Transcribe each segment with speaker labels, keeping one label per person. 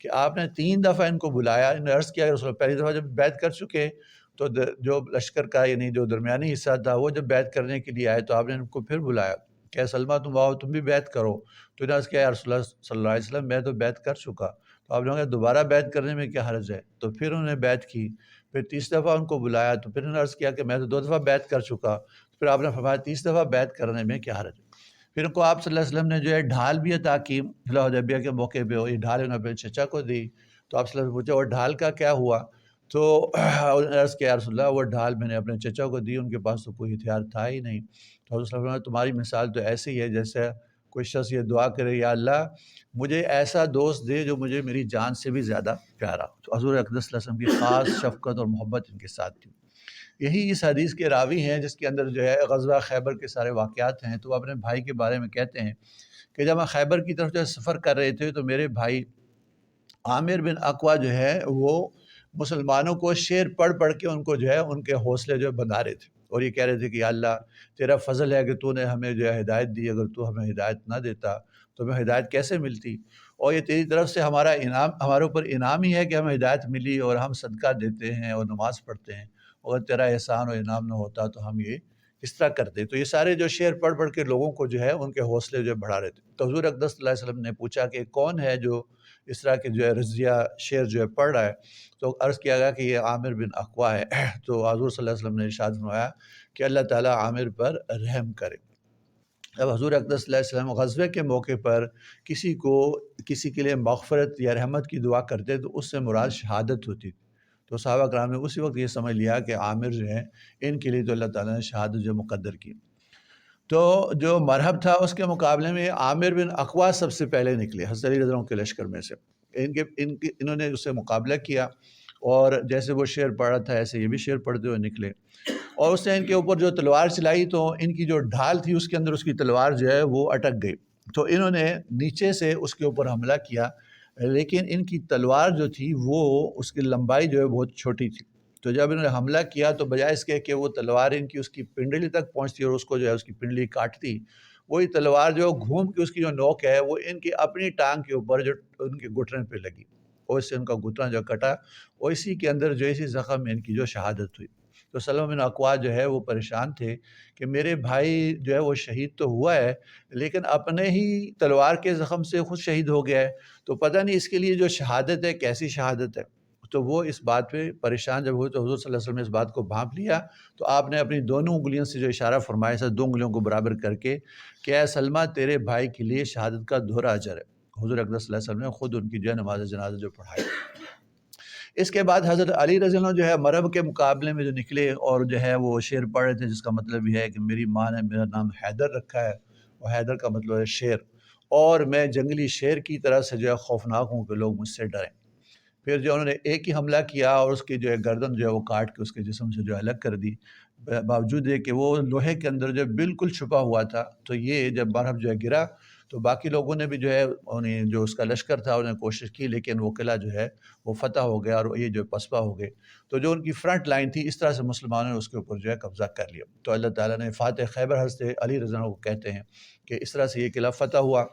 Speaker 1: کہ آپ نے 3 دفعہ ان کو بلایا، انہوں نے عرض کیا کہ رسول اللہ پہلی دفعہ جب بیعت کر چکے تو جو لشکر کا یعنی جو درمیانی حصہ تھا وہ جب بیعت کرنے کے لیے آئے تو آپ نے ان کو پھر بلایا کہ سلمہ تم آؤ تم بھی بیعت کرو، تو انہوں نے عرض کیا یا رسول اللہ صلی اللہ علیہ وسلم میں تو بیعت کر چکا، تو آپ نے کہا دوبارہ بیعت کرنے میں کیا حرج ہے، تو پھر انہوں نے بیعت کی، پھر 30 دفعہ ان کو بلایا تو پھر انہوں نے عرض کیا کہ میں تو 2 دفعہ بیعت کر چکا، پھر آپ نے فرمایا 30 دفعہ بیعت کرنے میں کیا حرج ہے۔ پھر ان کو آپ صلی اللہ علیہ وسلم نے جو ہے ڈھال بھی عطا کی صلح حدیبیہ کے موقع پہ، یہ ڈھال انہوں نے اپنے چچا کو دی، تو آپ صلی اللہ علیہ وسلم پوچھا اور ڈھال کا کیا ہوا، تو انہوں نے عرض کیا یا رسول اللہ وہ ڈھال میں نے اپنے چچا کو دی، ان کے پاس تو کوئی ہتھیار تھا ہی نہیں، تو حضرت صلی اللہ علیہ وسلم تمہاری مثال تو ایسی ہے جیسے کوئی شخص یہ دعا کرے یا اللہ مجھے ایسا دوست دے جو مجھے میری جان سے بھی زیادہ پیارا ہو، تو حضور اقدس صلی اللہ علیہ وسلم کی خاص شفقت اور محبت ان کے ساتھ تھی۔ یہی اس حدیث کے راوی ہیں جس کے اندر جو ہے غزوہ خیبر کے سارے واقعات ہیں، تو وہ اپنے بھائی کے بارے میں کہتے ہیں کہ جب ہم خیبر کی طرف جو سفر کر رہے تھے تو میرے بھائی عامر بن اقوا جو ہے وہ مسلمانوں کو شعر پڑھ پڑھ کے ان کو جو ہے ان کے حوصلے جو ہے بندھا رہے تھے، اور یہ کہہ رہے تھے کہ یا اللہ تیرا فضل ہے کہ تو نے ہمیں جو ہے ہدایت دی، اگر تو ہمیں ہدایت نہ دیتا تو ہمیں ہدایت کیسے ملتی، اور یہ تیری طرف سے ہمارا انعام، ہمارے اوپر انعام ہی ہے کہ ہمیں ہدایت ملی اور ہم صدقہ دیتے ہیں اور نماز پڑھتے ہیں، اگر تیرا احسان و انعام نہ ہوتا تو ہم یہ اس طرح کرتے۔ تو یہ سارے جو شعر پڑھ پڑھ کے لوگوں کو جو ہے ان کے حوصلے جو ہے بڑھا رہے تھے۔ تو حضور اقدس صلی اللہ علیہ وسلم نے پوچھا کہ کون ہے جو اس طرح کے جو ہے رضیہ شعر جو ہے پڑھ رہا ہے، تو عرض کیا گیا کہ یہ عامر بن اقوا ہے، تو حضور صلی اللہ علیہ وسلم نے ارشاد فرمایا کہ اللہ تعالیٰ عامر پر رحم کرے۔ اب حضور اقدس صلی اللہ علیہ وسلم غزوے کے موقع پر کسی کے لیے مغفرت یا رحمت کی دعا کرتے تو اس سے مراد شہادت ہوتی تھی، تو صحابہ کرام نے اسی وقت یہ سمجھ لیا کہ عامر جو ہے ان کے لیے تو اللہ تعالیٰ نے شہادت جو مقدر کی۔ تو جو مرحب تھا اس کے مقابلے میں عامر بن اقوا سب سے پہلے نکلے حضرت علی رضی اللہ عنہ کے لشکر میں سے، انہوں نے اس سے مقابلہ کیا، اور جیسے وہ شعر پڑھ رہا تھا ایسے یہ بھی شعر پڑھتے ہوئے نکلے، اور اس نے ان کے اوپر جو تلوار چلائی تو ان کی جو ڈھال تھی اس کے اندر اس کی تلوار جو ہے وہ اٹک گئی، تو انہوں نے نیچے سے اس کے اوپر حملہ کیا، لیکن ان کی تلوار جو تھی وہ اس کی لمبائی جو ہے بہت چھوٹی تھی، تو جب انہوں نے حملہ کیا تو بجائے اس کے کہ وہ تلوار ان کی اس کی پنڈلی تک پہنچتی اور اس کو جو ہے اس کی پنڈلی کاٹتی، وہی تلوار جو گھوم کے اس کی جو نوک ہے وہ ان کی اپنی ٹانگ کے اوپر جو ان کے گھٹنے پہ لگی، اور اس سے ان کا گھٹنا جو کٹا، اور اسی کے اندر جو اسی زخم میں ان کی جو شہادت ہوئی۔ تو سلمہ بن اقوا جو ہے وہ پریشان تھے کہ میرے بھائی جو ہے وہ شہید تو ہوا ہے لیکن اپنے ہی تلوار کے زخم سے خود شہید ہو گیا ہے، تو پتہ نہیں اس کے لیے جو شہادت ہے کیسی شہادت ہے، تو وہ اس بات پہ پریشان جب ہوئے تو حضور صلی اللہ علیہ وسلم نے اس بات کو بھانپ لیا، تو آپ نے اپنی دونوں انگلیوں سے جو اشارہ فرمایا سے 2 انگلیوں کو برابر کر کے کہ اے سلمہ تیرے بھائی کے لیے شہادت کا دوہرا اجر ہے، حضور اقدس صلی اللہ علیہ وسلم نے خود ان کی جو ہے نماز جنازہ جو پڑھائی۔ اس کے بعد حضرت علی رضی اللہ عنہ جو ہے مرب کے مقابلے میں جو نکلے اور جو ہے وہ شعر پڑھ رہے تھے جس کا مطلب یہ ہے کہ میری ماں نے میرا نام حیدر رکھا ہے، اور حیدر کا مطلب ہے شیر، اور میں جنگلی شیر کی طرح سے جو ہے خوفناک ہوں کہ لوگ مجھ سے ڈریں۔ پھر جو انہوں نے ایک ہی حملہ کیا اور اس کی جو ہے گردن جو ہے وہ کاٹ کے اس کے جسم سے جو ہے الگ کر دی، باوجود یہ کہ وہ لوہے کے اندر جو بالکل چھپا ہوا تھا، تو یہ جب مرحب جو ہے گرا تو باقی لوگوں نے بھی جو ہے انہیں جو اس کا لشکر تھا انہیں کوشش کی، لیکن وہ قلعہ جو ہے وہ فتح ہو گیا اور یہ جو پسپا ہو گئے، تو جو ان کی فرنٹ لائن تھی اس طرح سے مسلمانوں نے اس کے اوپر جو ہے قبضہ کر لیا، تو اللہ تعالیٰ نے فاتح خیبر حضرت علی رضی اللہ عنہ کو کہتے ہیں کہ اس طرح سے یہ قلعہ فتح ہوا۔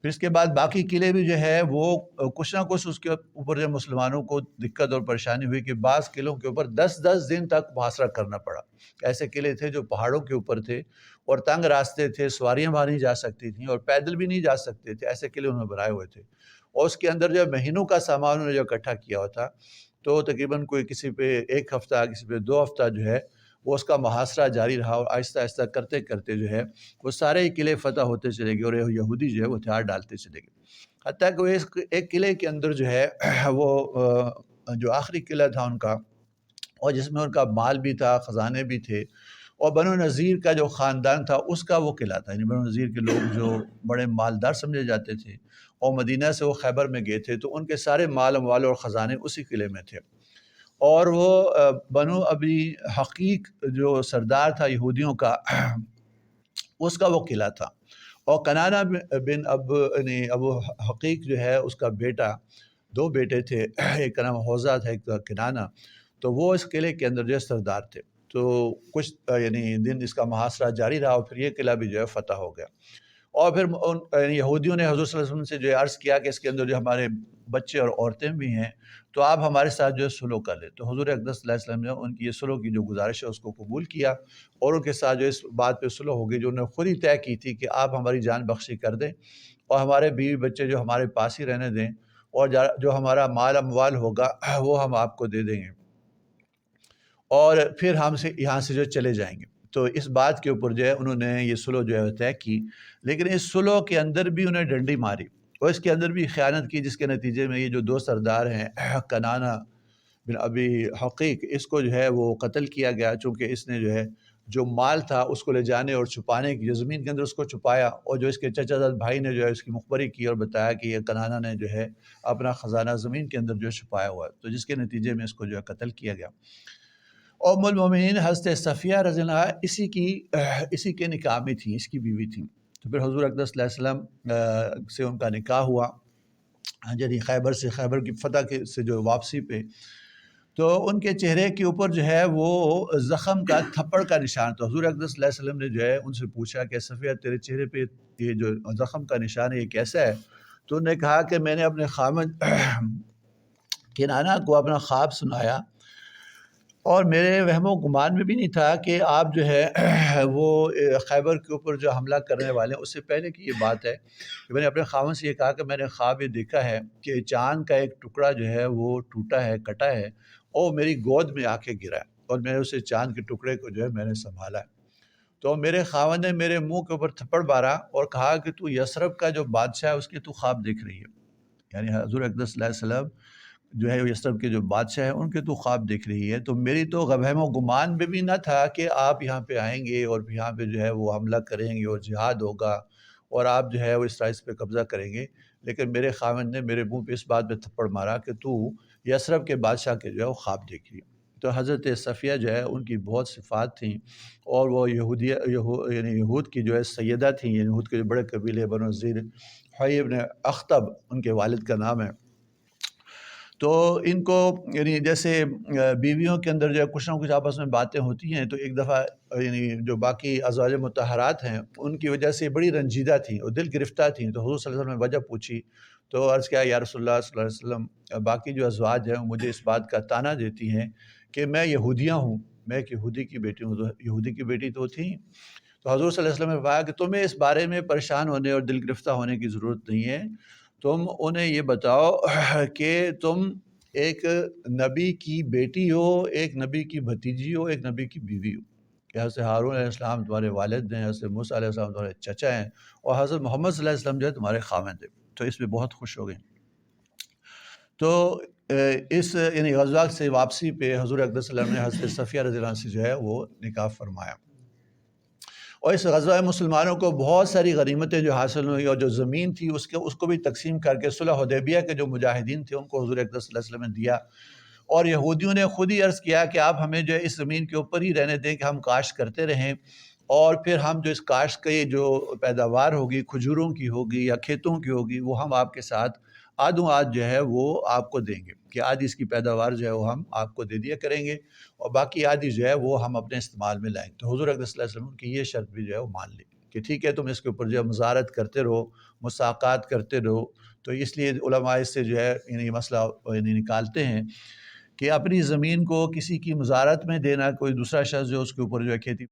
Speaker 1: پھر اس کے بعد باقی قلعے بھی جو ہے وہ کچھ نہ کچھ اس کے اوپر جو مسلمانوں کو دقت اور پریشانی ہوئی کہ بعض قلعوں کے اوپر 10 دن تک محاصرہ کرنا پڑا، ایسے قلعے تھے جو پہاڑوں کے اوپر تھے اور تنگ راستے تھے، سواریاں وہاں نہیں جا سکتی تھیں اور پیدل بھی نہیں جا سکتے تھے، ایسے قلعے انہوں نے بنائے ہوئے تھے، اور اس کے اندر جو مہینوں کا سامان انہوں نے جو اکٹھا کیا ہوا تھا، تو تقریباً کوئی کسی پہ 1 ہفتہ کسی پہ 2 ہفتہ جو ہے وہ اس کا محاصرہ جاری رہا، اور آہستہ آہستہ کرتے کرتے جو ہے وہ سارے ہی قلعے فتح ہوتے چلے گئے اور یہودی جو ہے وہ ہتھیار ڈالتے چلے گئے، حتیٰ کہ وہ ایک قلعے کے اندر جو ہے وہ جو آخری قلعہ تھا ان کا، اور جس میں ان کا مال بھی تھا، خزانے بھی تھے، اور بنو نذیر کا جو خاندان تھا اس کا وہ قلعہ تھا، یعنی بنو نذیر کے لوگ جو بڑے مالدار سمجھے جاتے تھے اور مدینہ سے وہ خیبر میں گئے تھے تو ان کے سارے مال اموال اور خزانے اسی قلعے میں تھے، اور وہ بنو ابی حقیق جو سردار تھا یہودیوں کا اس کا وہ قلعہ تھا، اور کنانہ بن ابو حقیق جو ہے اس کا بیٹا، 2 بیٹے تھے، ایک کا نام حوزہ تھا ایک کنانہ، تو وہ اس قلعے کے اندر جو ہے سردار تھے، تو کچھ یعنی دن اس کا محاصرہ جاری رہا اور پھر یہ قلعہ بھی جو ہے فتح ہو گیا، اور پھر یہودیوں نے حضور صلی اللہ علیہ وسلم سے جو ہے عرض کیا کہ اس کے اندر جو ہمارے بچے اور عورتیں بھی ہیں، تو آپ ہمارے ساتھ جو ہے صلح کر لیں۔ تو حضور اقدس صلی اللہ علیہ وسلم نے ان کی یہ صلح کی جو گزارش ہے اس کو قبول کیا، اور ان کے ساتھ جو اس بات پہ صلح ہو گئی جو انہوں نے خود ہی طے کی تھی کہ آپ ہماری جان بخشی کر دیں اور ہمارے بیوی بچے جو ہمارے پاس ہی رہنے دیں، اور جو ہمارا مال اموال ہوگا وہ ہم آپ کو دے دیں گے، اور پھر ہم سے یہاں سے جو چلے جائیں گے۔ تو اس بات کے اوپر جو ہے انہوں نے یہ صلح جو ہے طے کی، لیکن اس صلح کے اندر بھی انہیں ڈنڈی ماری اور اس کے اندر بھی خیانت کی، جس کے نتیجے میں یہ جو دو سردار ہیں کنانہ بن ابی حقیق، اس کو جو ہے وہ قتل کیا گیا، چونکہ اس نے جو ہے جو مال تھا اس کو لے جانے اور چھپانے کی، جو زمین کے اندر اس کو چھپایا، اور جو اس کے چچا زاد بھائی نے جو ہے اس کی مخبری کی اور بتایا کہ یہ کنانہ نے جو ہے اپنا خزانہ زمین کے اندر جو ہے چھپایا ہوا ہے، تو جس کے نتیجے میں اس کو جو ہے قتل کیا گیا۔ ام المومنین حضرت صفیہ رضی اللہ عنہا اسی کے نکاح میں تھیں، اس کی بیوی تھیں۔ تو پھر حضور اقدس صلی اللہ علیہ وسلم سے ان کا نکاح ہوا، یعنی خیبر کی فتح سے جو واپسی پہ، تو ان کے چہرے کے اوپر جو ہے وہ زخم کا تھپڑ کا نشان تھا۔ حضور اقدس صلی اللہ علیہ وسلم نے جو ہے ان سے پوچھا کہ صفیہ تیرے چہرے پہ یہ جو زخم کا نشان ہے یہ کیسا ہے؟ تو انہوں نے کہا کہ میں نے اپنے خامد کنانہ کو اپنا خواب سنایا، اور میرے وہم و گمان میں بھی نہیں تھا کہ آپ جو ہے وہ خیبر کے اوپر جو حملہ کرنے والے ہیں، اس سے پہلے کی یہ بات ہے کہ میں نے اپنے خاوند سے یہ کہا کہ میں نے خواب یہ دیکھا ہے کہ چاند کا ایک ٹکڑا جو ہے وہ ٹوٹا ہے، کٹا ہے، اور میری گود میں آ کے گرا ہے، اور میں نے اسے چاند کے ٹکڑے کو جو ہے میں نے سنبھالا ہے۔ تو میرے خاوند نے میرے منہ کے اوپر تھپڑ مارا اور کہا کہ تو یثرب کا جو بادشاہ ہے اس کے تو خواب دیکھ رہی ہے، یعنی حضور اقدس صلی اللہ علیہ وسلم جو ہے یثرب کے جو بادشاہ ہیں ان کے تو خواب دیکھ رہی ہے۔ تو میری تو وہم و گمان میں بھی نہ تھا کہ آپ یہاں پہ آئیں گے اور یہاں پہ جو ہے وہ حملہ کریں گے اور جہاد ہوگا اور آپ جو ہے وہ اس پہ قبضہ کریں گے، لیکن میرے خاوند نے میرے منہ پہ اس بات پہ تھپڑ مارا کہ تو یثرب کے بادشاہ کے جو ہے وہ خواب دیکھ رہی ہے۔ تو حضرت صفیہ جو ہے ان کی بہت صفات تھیں، اور وہ یعنی یہود کی جو ہے سیدہ تھیں، یعنی یہود کے جو بڑے قبیلے بنو نذیر، حیی ابن اخطب ان کے والد کا نام ہے۔ تو ان کو یعنی جیسے بیویوں کے اندر جو ہے کچھ نہ کچھ آپس میں باتیں ہوتی ہیں، تو ایک دفعہ یعنی جو باقی ازواج مطہرات ہیں ان کی وجہ سے بڑی رنجیدہ تھیں اور دل گرفتہ تھیں، تو حضور صلی اللہ علیہ وسلم نے وجہ پوچھی، تو عرض کیا یا رسول اللہ صلی اللہ علیہ وسلم، باقی جو ازواج ہیں مجھے اس بات کا طعنہ دیتی ہیں کہ میں یہودیاں ہوں، میں ایک یہودی کی بیٹی ہوں۔ تو یہودی کی بیٹی تو تھیں، تو حضور صلی اللہ علیہ وسلم نے فرمایا کہ تمہیں اس بارے میں پریشان ہونے اور دل گرفتہ ہونے کی ضرورت نہیں ہے، تم انہیں یہ بتاؤ کہ تم ایک نبی کی بیٹی ہو، ایک نبی کی بھتیجی ہو، ایک نبی کی بیوی ہو، کہ حضرت ہارون علیہ السلام تمہارے والد ہیں، حضرت موسیٰ علیہ السلام تمہارے چچا ہیں، اور حضرت محمد صلی اللہ علیہ وسلم جو ہے تمہارے خاوند ہیں۔ تو اس میں بہت خوش ہو گئے۔ تو اس یعنی غزوہ سے واپسی پہ حضور اقدس صلی اللہ علیہ وسلم نے حضرت صفیہ رضی اللہ عنہ سے جو ہے وہ نکاح فرمایا، اور اس غزوہ مسلمانوں کو بہت ساری غنیمتیں جو حاصل ہوئی، اور جو زمین تھی اس کو بھی تقسیم کر کے صلح حدیبیہ کے جو مجاہدین تھے ان کو حضور اقدس صلی اللہ علیہ وسلم نے دیا، اور یہودیوں نے خود ہی عرض کیا کہ آپ ہمیں جو ہے اس زمین کے اوپر ہی رہنے دیں کہ ہم کاشت کرتے رہیں، اور پھر ہم جو اس کاشت کی جو پیداوار ہوگی، کھجوروں کی ہوگی یا کھیتوں کی ہوگی، وہ ہم آپ کے ساتھ آدھوں آدھ جو ہے وہ آپ کو دیں گے، کہ آدھی اس کی پیداوار جو ہے وہ ہم آپ کو دے دیا کریں گے، اور باقی آدھی جو ہے وہ ہم اپنے استعمال میں لائیں گے۔ تو حضور اقدس صلی اللہ علیہ وسلم کی یہ شرط بھی جو ہے وہ مان لی کہ ٹھیک ہے تم اس کے اوپر جو ہے مزارت کرتے رہو، مساقات کرتے رہو۔ تو اس لیے علماء اس سے جو ہے یہ مسئلہ یعنی نکالتے ہیں کہ اپنی زمین کو کسی کی مزارت میں دینا، کوئی دوسرا شخص جو اس کے اوپر جو ہے کھیتی